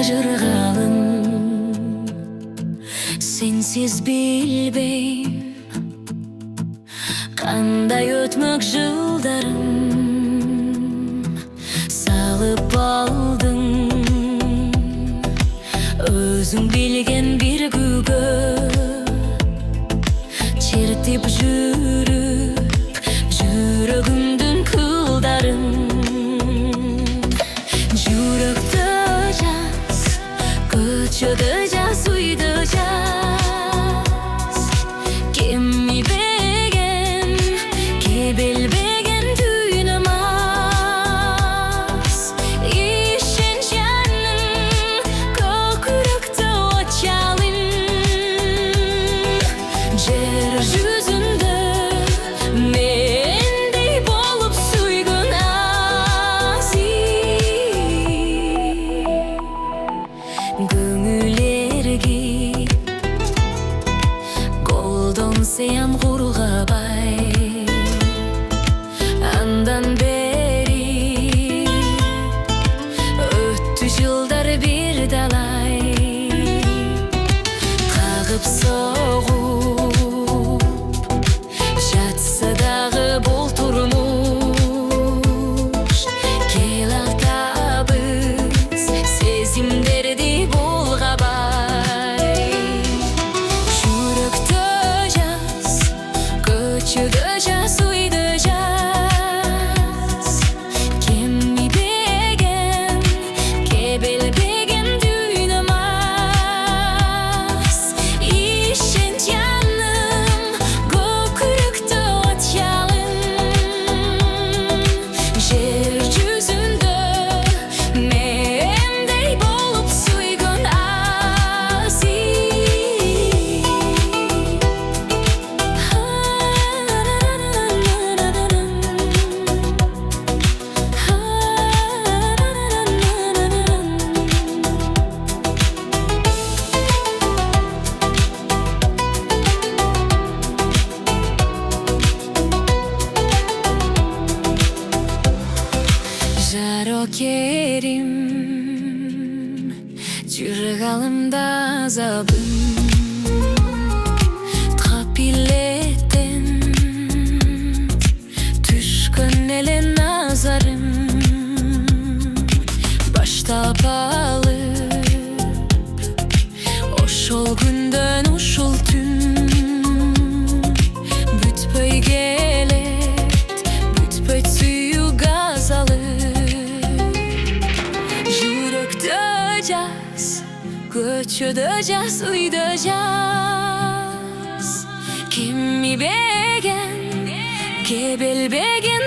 жыргалым, сенсиз билбейм кандай өтмөк жылдарым. Салып алдың өзүң билген бир күйгө, чертип жүрүп жүрөгүмдүн кылдарын. Жүрөктө жаз, көчөдө жаз, үйдө жаз. Кемибеген, кебелбеген дүйнөм аз. Ишен жаным, көкүрөктө очалым. Жер жүзүндө мендей болуп сүйгөн азиз. Көңүл эргип колдонсем кургабай, андан бери өттү жылдар бир далай. Кагып согуп жатса дагы бул турмуш, келатабыз сезимдерди булгабай. Жүрөктө жаз, көчөдө жаз, үйдө жаз. Кемибеген, кебелбеген дүйнөм аз. Ишен жаным, көкүрөктө очалым. Жер жүзүндө мендей болуп сүйгөн жарокерим, жыргалымда азабым. Тапилеттен түшкөн эле назарым. Баштап алып ошол күндөн ушул түн, бүтпөй келет, бүтпөйт сүйүү газалы. Жүрөктө жаз, көчөдө жаз, үйдө жаз. Кемибеген, кебелбеген